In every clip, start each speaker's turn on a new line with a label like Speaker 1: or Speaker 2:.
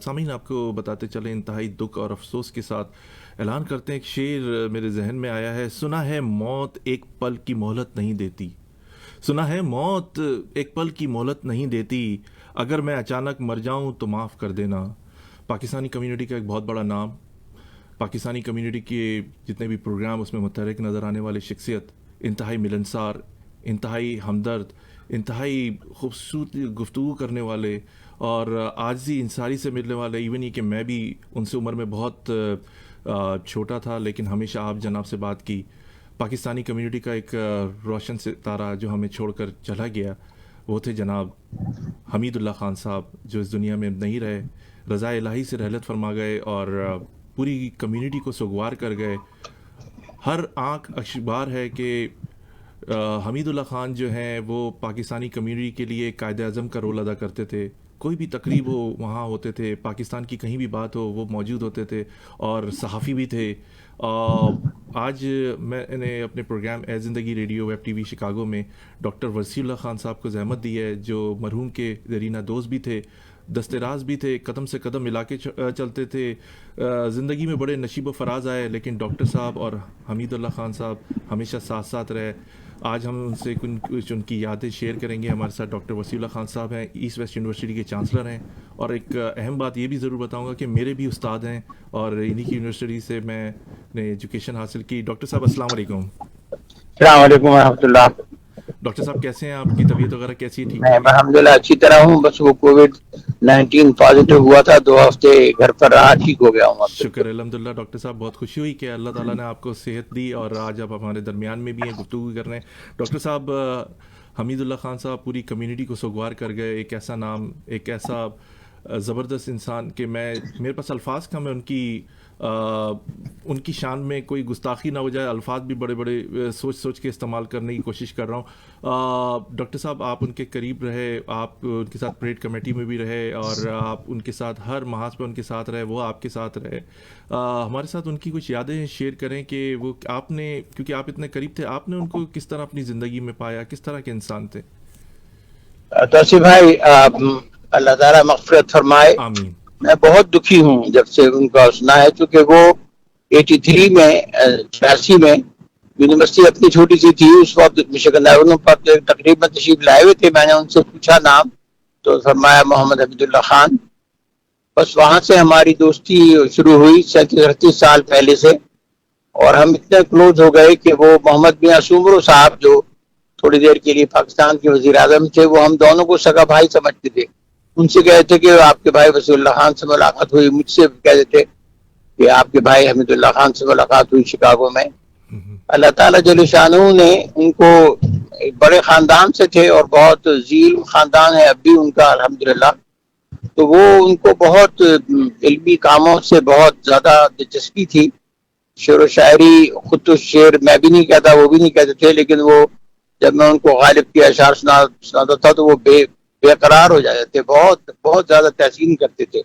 Speaker 1: سامعین آپ کو بتاتے چلیں انتہائی دکھ اور افسوس کے ساتھ اعلان کرتے ہیں، ایک شعر میرے ذہن میں آیا ہے، سنا ہے موت ایک پل کی مہلت نہیں دیتی، سنا ہے موت ایک پل کی مہلت نہیں دیتی، اگر میں اچانک مر جاؤں تو معاف کر دینا۔ پاکستانی کمیونٹی کا ایک بہت بڑا نام، پاکستانی کمیونٹی کے جتنے بھی پروگرام اس میں متحرک نظر آنے والی شخصیت، انتہائی ملنسار، انتہائی ہمدرد، انتہائی خوبصورت گفتگو کرنے والے اور عاجزی انصاری سے ملنے والے۔ ایون یہ کہ میں بھی ان سے عمر میں بہت چھوٹا تھا، لیکن ہمیشہ آپ جناب سے بات کی۔ پاکستانی کمیونٹی کا ایک روشن ستارہ جو ہمیں چھوڑ کر چلا گیا، وہ تھے جناب حمید اللہ خان صاحب، جو اس دنیا میں نہیں رہے، رضا الہی سے رحلت فرما گئے اور پوری کمیونٹی کو سوگوار کر گئے۔ ہر آنکھ اخبار ہے کہ حمید اللہ خان جو ہیں وہ پاکستانی کمیونٹی کے لیے قائد اعظم کا رول ادا کرتے تھے۔ کوئی بھی تقریب ہو وہاں ہوتے تھے، پاکستان کی کہیں بھی بات ہو وہ موجود ہوتے تھے، اور صحافی بھی تھے۔ آج میں نے اپنے پروگرام اے زندگی radio web T V Chicago میں ڈاکٹر وسیع اللہ خان صاحب کو زحمت دی ہے، جو مرحوم کے دیرینہ دوست بھی تھے، دست راز بھی تھے، قدم سے قدم ملا کے چلتے تھے۔ زندگی میں بڑے نشیب و فراز آئے، لیکن ڈاکٹر صاحب اور حمید اللہ خان صاحب ہمیشہ ساتھ ساتھ رہے۔ آج ہم ان سے کچھ ان کی یادیں شیئر کریں گے۔ ہمارے ساتھ ڈاکٹر وسیع اللہ خان صاحب ہیں، ایسٹ ویسٹ یونیورسٹی کے چانسلر ہیں، اور ایک اہم بات یہ بھی ضرور بتاؤں گا کہ میرے بھی استاد ہیں اور انہی کی یونیورسٹی سے میں نے ایجوکیشن حاصل کی۔ ڈاکٹر صاحب السلام علیکم۔
Speaker 2: السلام علیکم ورحمۃ اللہ۔
Speaker 1: ڈاکٹر صاحب کیسے ہیں؟ آپ کی طبیعت وغیرہ کیسی ہے؟ ٹھیک
Speaker 2: میں
Speaker 1: ٹھاک ہے؟
Speaker 2: الحمدللہ اچھی طرح ہوں، بس وہ کووڈ-19 پازیٹیو ہوا تھا، 2 ہفتے گھر پر رہا، ٹھیک ہو گیا ہوں اب
Speaker 1: شکر
Speaker 2: بالکل۔
Speaker 1: الحمدللہ۔ ڈاکٹر صاحب بہت خوشی ہوئی کہ اللہ تعالیٰ نے آپ کو صحت دی اور آج آپ ہمارے درمیان میں بھی ہیں، گفتگو کر رہے ہیں۔ ڈاکٹر صاحب، حمید اللہ خان صاحب پوری کمیونٹی کو سوگوار کر گئے، ایک ایسا نام، ایک ایسا زبردست انسان کہ میرے پاس الفاظ کم ہے ان کی شان میں کوئی گستاخی نہ ہو جائے، الفاظ بھی بڑے بڑے سوچ کے استعمال کرنے کی کوشش کر رہا ہوں۔ ڈاکٹر صاحب آپ ان کے قریب رہے، آپ ان کے ساتھ پریڈ کمیٹی میں بھی رہے، اور آپ ان کے ساتھ ہر محاذ پہ ان کے ساتھ رہے، وہ آپ کے ساتھ رہے۔ ہمارے ساتھ ان کی کچھ یادیں شیئر کریں کہ وہ آپ نے، کیونکہ آپ اتنے قریب تھے، آپ نے ان کو کس طرح اپنی زندگی میں پایا، کس طرح کے انسان تھے؟
Speaker 2: توصیف بھائی، اللہ تعالیٰ مغفرت فرمائے۔
Speaker 1: آمین۔
Speaker 2: میں بہت دکھی ہوں جب سے ان کا سنا ہے، چونکہ وہ 83 میں 86 میں یونیورسٹی اپنی چھوٹی سی تھی اس وقت، مشیگن ایونیو پر تقریب میں تشریف لائے ہوئے تھے۔ میں نے ان سے پوچھا نام، تو فرمایا محمد حمید اللہ خان۔ بس وہاں سے ہماری دوستی شروع ہوئی 37 سال پہلے سے، اور ہم اتنے کلوز ہو گئے کہ وہ محمد میاں سومرو صاحب جو تھوڑی دیر کے لیے پاکستان کے وزیر اعظم تھے، وہ ہم دونوں کو سگا بھائی سمجھتے تھے۔ ان سے کہتے تھے کہ آپ کے بھائی وسیع اللہ خان سے ملاقات ہوئی، مجھ سے کہتے تھے کہ آپ کے بھائی حمید اللہ خان سے ملاقات ہوئی شکاگو میں۔ اللہ تعالیٰ جل شانہ نے ان کو، ایک بڑے خاندان سے تھے اور بہت ذیل خاندان ہے اب بھی ان کا الحمدللہ، تو وہ ان کو بہت علمی کاموں سے بہت زیادہ دلچسپی تھی۔ شعر و شاعری، خود تو شعر میں بھی نہیں کہتا، وہ بھی نہیں کہتے تھے، لیکن وہ جب میں ان کو غالب کے اشعار سناتا تھا تو وہ بے قرار ہو جاتے تھے، بہت بہت زیادہ تحسین کرتے تھے۔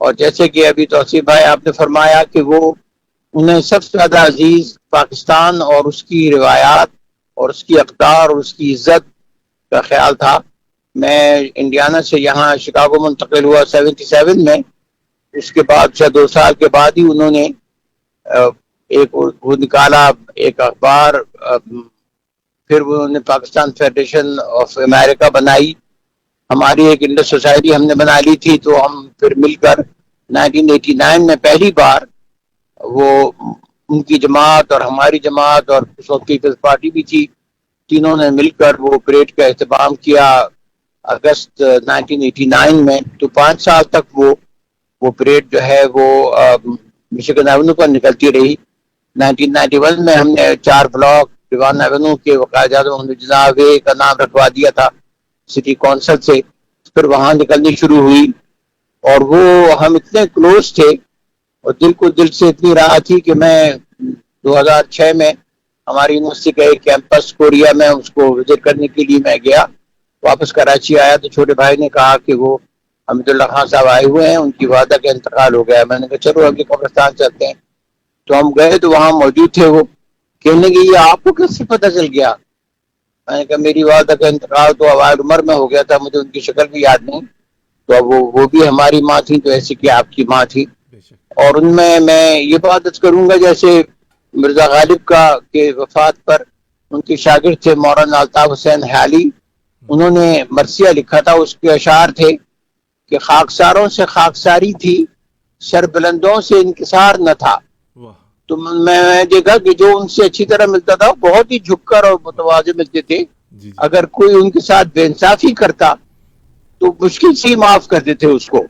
Speaker 2: اور جیسے کہ ابھی توصیف بھائی آپ نے فرمایا کہ وہ انہیں سب سے زیادہ عزیز پاکستان اور اس کی روایات اور اس کی اقدار اور اس کی عزت کا خیال تھا۔ میں انڈیانا سے یہاں شکاگو منتقل ہوا 77 میں، اس کے بعد 2 سال کے بعد ہی انہوں نے ایک وہ نکالا ایک اخبار، پھر انہوں نے پاکستان فیڈریشن آف امریکہ بنائی، ہماری ایک انڈس سوسائٹی ہم نے بنا لی تھی، تو ہم پھر مل کر 1989 میں پہلی بار وہ ان کی جماعت اور ہماری جماعت اور پیپلز پارٹی بھی تھی، تینوں نے مل کر وہ پریڈ کا اہتمام کیا اگست 1989 میں۔ تو 5 سال تک وہ پریڈ جو ہے وہ مشیگن ایونیو پر نکلتی رہی۔ 1991 میں ہم نے 4 بلاک ڈیوان ایونیو کے وقائد اعظم جناب کا نام رکھوا دیا تھا سٹی کونسل سے، پھر وہاں نکلنی شروع ہوئی، اور وہ ہم اتنے کلوز تھے اور دل کو دل سے اتنی راہ تھی کہ میں 2006 میں ہماری یونیورسٹی کا ایک کیمپس کوریا میں اس کو وزٹ کرنے کے لیے میں گیا، واپس کراچی آیا تو چھوٹے بھائی نے کہا کہ وہ حمید اللہ خان صاحب آئے ہوئے ہیں، ان کی والدہ کا انتقال ہو گیا ہے۔ میں نے کہا چلو ابھی قبرستان چلتے ہیں، تو ہم گئے تو وہاں موجود تھے وہ، کہنے کہ یہ آپ کو کیسے پتہ چل گیا؟ میں نے کہا میری والدہ کا انتقال تو اوائل عمر میں ہو گیا تھا، مجھے ان کی شکل بھی یاد نہیں، تو اب وہ بھی ہماری ماں تھی، تو ایسے کہ آپ کی ماں تھی.
Speaker 1: بے شک.
Speaker 2: اور ان میں یہ بات عرض کروں گا، جیسے مرزا غالب کا کے وفات پر ان کے شاگرد تھے مولانا الطاف حسین حیالی، انہوں نے مرثیہ لکھا تھا. اس کے اشعار تھے کہ خاکساروں سے خاکساری تھی، سر بلندوں سے انکسار نہ تھا.
Speaker 1: واہ.
Speaker 2: تو میں دیکھا کہ جو ان سے اچھی طرح ملتا تھا بہت ہی جھک کر اور متواضع ملتے تھے.
Speaker 1: جی جی.
Speaker 2: اگر کوئی ان کے ساتھ بے انصافی کرتا تو مشکل سے ہی معاف کر دیتے اس کو.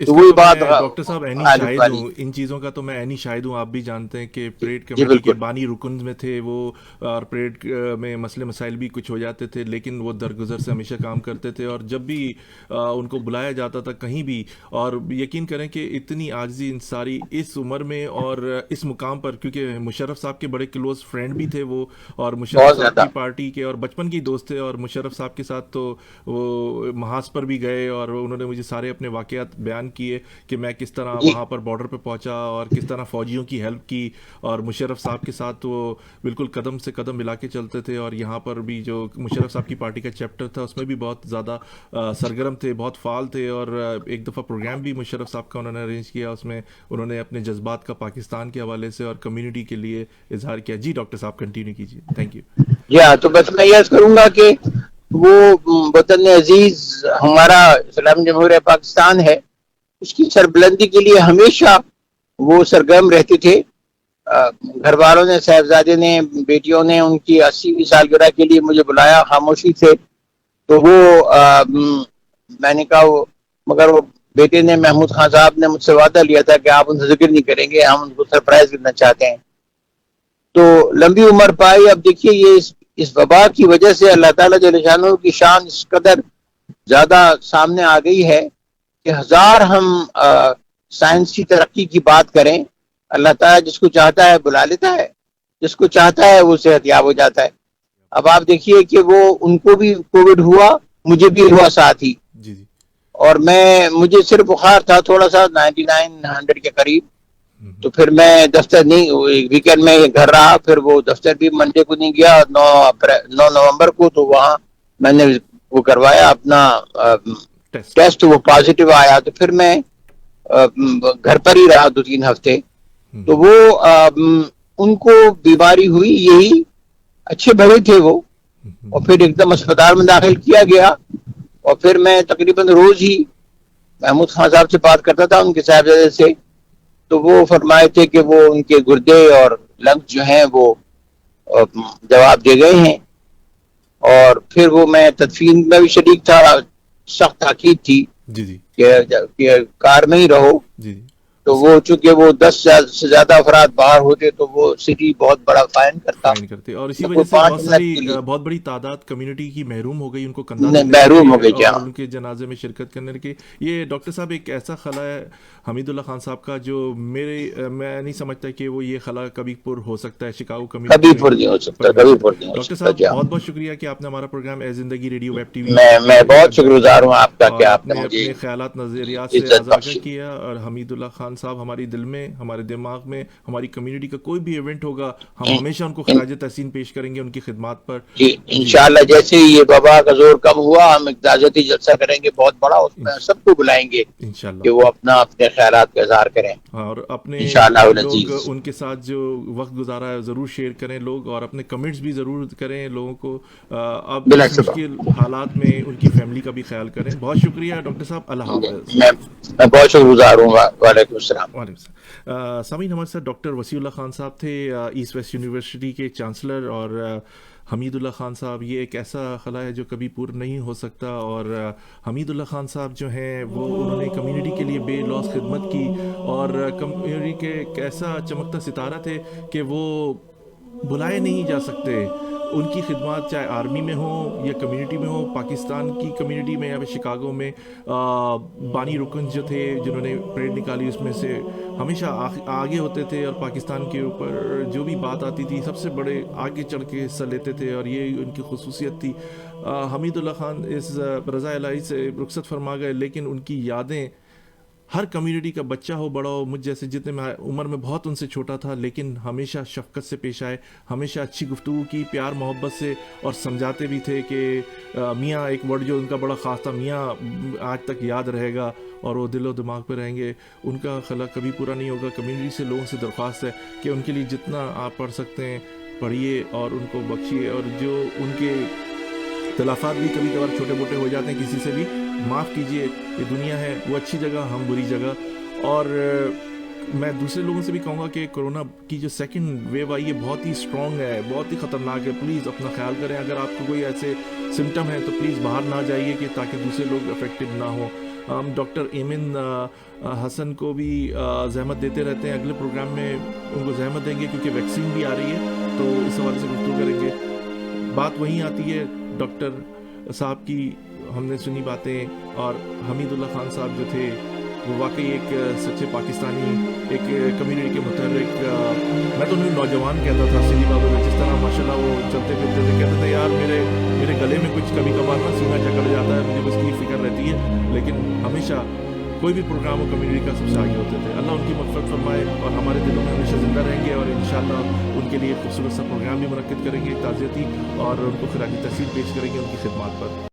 Speaker 1: اس
Speaker 2: تو
Speaker 1: کا
Speaker 2: وہی
Speaker 1: تو
Speaker 2: بات
Speaker 1: میں ڈاکٹر صاحب عینی
Speaker 2: غالب
Speaker 1: شاہد
Speaker 2: والی.
Speaker 1: ہوں، ان چیزوں کا تو میں عینی شاہد ہوں. آپ بھی جانتے ہیں کہ پریڈ
Speaker 2: جی
Speaker 1: کمیٹی کے
Speaker 2: بالکل.
Speaker 1: بانی رکن میں تھے وہ، اور پریڈ میں مسئلے مسائل بھی کچھ ہو جاتے تھے، لیکن وہ درگزر سے ہمیشہ کام کرتے تھے. اور جب بھی ان کو بلایا جاتا تھا کہیں بھی، اور یقین کریں کہ اتنی عاجزی انصاری اس عمر میں اور اس مقام پر، کیونکہ مشرف صاحب کے بڑے کلوز فرینڈ بھی تھے وہ، اور مشرف
Speaker 2: بہت
Speaker 1: صاحب
Speaker 2: زیادہ.
Speaker 1: کی پارٹی کے اور بچپن کی دوست تھے. اور مشرف صاحب کے ساتھ تو وہ محاذ پر بھی گئے، اور انہوں نے مجھے سارے اپنے واقعات بیان کیے کہ میں کس طرح
Speaker 2: جی
Speaker 1: وہاں پر بارڈر پہ پہنچا اور کس طرح فوجیوں کی ہیلپ کی. اور مشرف صاحب کے ساتھ وہ بالکل قدم سے قدم ملا کے چلتے تھے. اور یہاں پر بھی جو مشرف صاحب کی پارٹی کا چیپٹر تھا اس میں بھی بہت زیادہ سرگرم تھے، بہت فعال تھے. اور ایک دفعہ پروگرام بھی مشرف صاحب کا انہوں نے ارینج کیا، اس میں انہوں نے اپنے جذبات کا پاکستان کے حوالے سے اور کمیونٹی کے لیے اظہار کیا. جی ڈاکٹر صاحب کنٹینیو کیجیے. Thank you.
Speaker 2: جی ہاں، تو بس میں یہ عرض کروں گا کہ وہ وطن عزیز ہمارا اسلامی جمہوریہ پاکستان ہے، اس کی سربلندی کے لیے ہمیشہ وہ سرگرم رہتے تھے. گھر والوں نے، صاحبزادے نے، بیٹیوں نے ان کی 80ویں سالگرہ کے لیے مجھے بلایا خاموشی سے. تو وہ میں نے کہا مگر وہ بیٹے نے، محمود خان صاحب نے مجھ سے وعدہ لیا تھا کہ آپ ان سے ذکر نہیں کریں گے، ہم ان کو سرپرائز کرنا چاہتے ہیں. تو لمبی عمر پائی. اب دیکھیے یہ اس وبا کی وجہ سے اللہ تعالیٰ جل شانہ کی شان اس قدر زیادہ سامنے آ گئی ہے کہ ہزار ہم سائنسی ترقی کی بات کریں، اللہ تعالیٰ جس کو چاہتا ہے بلا لیتا ہے، جس کو چاہتا ہے وہ صحت یاب ہو جاتا ہے. اب آپ دیکھیے کہ وہ ان کو بھی کووڈ ہوا، مجھے بھی ہوا ساتھ ہی.
Speaker 1: جی جی.
Speaker 2: اور مجھے صرف بخار تھا تھوڑا سا 99 کے قریب. تو پھر میں دفتر نہیں، ویکینڈ میں گھر رہا. پھر وہ دفتر بھی منڈے کو نہیں گیا، 9 نومبر کو. تو وہاں میں نے وہ کروایا اپنا ٹیسٹ، وہ پازیٹیو آیا. تو پھر میں گھر پر ہی رہا 2-3 ہفتے. تو وہ ان کو بیماری ہوئی، یہی اچھے بڑے تھے وہ، اور پھر ایک دم اسپتال میں داخل کیا گیا. اور پھر میں تقریباً روز ہی محمود خان صاحب سے بات کرتا تھا، ان کے صاحبزادے سے. تو وہ فرمائے تھے کہ وہ ان کے گردے اور لنگ جو ہیں وہ جواب دے گئے ہیں. اور پھر وہ میں تدفین میں بھی شریک تھا. سخت تاکید تھی
Speaker 1: جی جی.
Speaker 2: کہ کار میں ہی رہو.
Speaker 1: جی جی.
Speaker 2: تو وہ چونکہ وہ 10 سے زیادہ افراد باہر ہوتے تو وہ سٹی بہت بڑا فائن
Speaker 1: کرتے، اور اسی وجہ
Speaker 2: کوئی
Speaker 1: سے
Speaker 2: 5 منٹ کے لیے
Speaker 1: بہت بڑی تعداد کمیونٹی کی محروم ہو گئی ان کو کندھا دینے
Speaker 2: محروم ہو
Speaker 1: کے
Speaker 2: گئی.
Speaker 1: اور ان کے جنازے میں شرکت کرنے کے. یہ ڈاکٹر صاحب ایک ایسا خلا ہے حمید اللہ خان صاحب کا جو میں نہیں سمجھتا کہ وہ یہ خلا کبھی پر ہو سکتا ہے شکاگو کمیونٹی
Speaker 2: کبھی
Speaker 1: میں
Speaker 2: پر نہیں ہو سکتا، کبھی
Speaker 1: پرمیشن.
Speaker 2: پر نہیں ہو
Speaker 1: ڈاکٹر
Speaker 2: سکتا.
Speaker 1: صاحب
Speaker 2: جی ہاں،
Speaker 1: بہت بہت شکریہ کہ آپ نے ہمارا پروگرام اے زندگی ریڈیو ویب ٹی وی
Speaker 2: میں بہت شکر
Speaker 1: کنڈکٹ
Speaker 2: گزار
Speaker 1: کیا
Speaker 2: ہوں آپ کا کہ
Speaker 1: اور
Speaker 2: آپ نے مجھے
Speaker 1: اپنے خیالات نظریات سے
Speaker 2: عزت
Speaker 1: اضافہ
Speaker 2: بخشی.
Speaker 1: کیا. اور حمید اللہ خان صاحب ہماری دل میں، ہمارے دماغ میں، ہماری کمیونٹی کا کوئی بھی ایونٹ ہوگا ہم ہمیشہ ان کو خراج تحسین پیش کریں گے ان کی خدمات پر.
Speaker 2: جی
Speaker 1: جی
Speaker 2: انشاءاللہ جیسے ہی یہ وبا کا زور کم ہوا ہم ایک تعزیتی جلسہ کریں گے بہت بڑا، اس میں سب کو بلائیں گے
Speaker 1: انشاءاللہ.
Speaker 2: کہ وہ اپنے خیالات کا اظہار کریں
Speaker 1: اور اپنے
Speaker 2: انشاءاللہ
Speaker 1: لوگ
Speaker 2: العزیز.
Speaker 1: ان کے ساتھ جو وقت گزارا ہے ضرور شیئر کریں لوگ، اور اپنے کمنٹس بھی ضرور کریں لوگوں کو. اب
Speaker 2: بلا
Speaker 1: اس
Speaker 2: شبہ
Speaker 1: مشکل حالات میں ان کی فیملی کا بھی خیال کریں. بہت شکریہ ڈاکٹر صاحب. اللہ حافظ.
Speaker 2: میں بہت شکر گزار ہوں. وعلیکم السلام.
Speaker 1: وعلیکم السلام. سامعین ہمارے ساتھ ڈاکٹر وسیع اللہ خان صاحب تھے، ایسٹ ویسٹ یونیورسٹی کے چانسلر. اور حمید اللہ خان صاحب یہ ایک ایسا خلا ہے جو کبھی پور نہیں ہو سکتا. اور حمید اللہ خان صاحب جو ہیں وہ انہوں نے کمیونٹی کے لیے بے لوس خدمت کی، اور کمیونٹی کے ایک ایسا چمکتا ستارہ تھے کہ وہ بلائے نہیں جا سکتے. ان کی خدمات چاہے آرمی میں ہوں یا کمیونٹی میں ہوں، پاکستان کی کمیونٹی میں یا شکاگو میں بانی رکن جو تھے جنہوں نے پریڈ نکالی اس میں سے ہمیشہ آگے ہوتے تھے، اور پاکستان کے اوپر جو بھی بات آتی تھی سب سے بڑے آگے چڑھ کے حصہ لیتے تھے، اور یہ ان کی خصوصیت تھی. حمید اللہ خان اس رضا الہی سے رخصت فرما گئے، لیکن ان کی یادیں ہر کمیونٹی کا بچہ ہو بڑا ہو، مجھ جیسے جتنے میں عمر میں بہت ان سے چھوٹا تھا، لیکن ہمیشہ شفقت سے پیش آئے، ہمیشہ اچھی گفتگو کی، پیار محبت سے، اور سمجھاتے بھی تھے کہ میاں ایک ورڈ جو ان کا بڑا خاص تھا، میاں آج تک یاد رہے گا اور وہ دل و دماغ پہ رہیں گے، ان کا خلا کبھی پورا نہیں ہوگا۔ کمیونٹی سے لوگوں سے درخواست ہے کہ ان کے لیے جتنا آپ پڑھ سکتے ہیں پڑھیے اور ان کو بخشیے، اور جو ان کے اختلافات بھی کبھی کبھار چھوٹے موٹے ہو جاتے ہیں، کسی سے بھی معاف کیجیے، یہ دنیا ہے، وہ اچھی جگہ، ہم بری جگہ۔ اور میں دوسرے لوگوں سے بھی کہوں گا کہ کرونا کی جو سیکنڈ ویو آئی ہے بہت ہی اسٹرانگ ہے، بہت ہی خطرناک ہے، پلیز اپنا خیال کریں، اگر آپ کو کوئی ایسے سمٹم ہے تو پلیز باہر نہ جائیے کہ تاکہ دوسرے لوگ افیکٹڈ نہ ہوں۔ ہم ڈاکٹر ایمن حسن کو بھی زحمت دیتے رہتے ہیں، اگلے پروگرام میں ان کو زحمت دیں گے کیونکہ ویکسین بھی آ رہی ہے، تو اس حوالے سے گفتگو کریں گے۔ بات وہیں آتی ہے ڈاکٹر صاحب کی، ہم نے سنی باتیں، اور حمید اللہ خان صاحب جو تھے وہ واقعی ایک سچے پاکستانی، ایک کمیونٹی کے متحرک، میں تو انہیں نوجوان کہتا تھا سلی بابا میں، جس طرح ماشاء اللہ وہ چلتے پھرتے تھے، کہتے تھے یار میرے گلے میں کچھ کبھی کبھار نہ سینہ جکڑ جاتا ہے، مجھے بس کی فکر رہتی ہے، لیکن ہمیشہ کوئی بھی پروگرام ہو کمیونٹی کا سب سے آگے ہوتے تھے۔ اللہ ان کی مغفرت فرمائے، اور ہمارے دلوں میں ہمیشہ زندہ رہیں گے، اور انشاءاللہ ان کے لیے خوبصورت سا پروگرام بھی منعقد کریں گے تعزیتی، اور ان کو خراج تحسین پیش کریں گے ان کی خدمات پر۔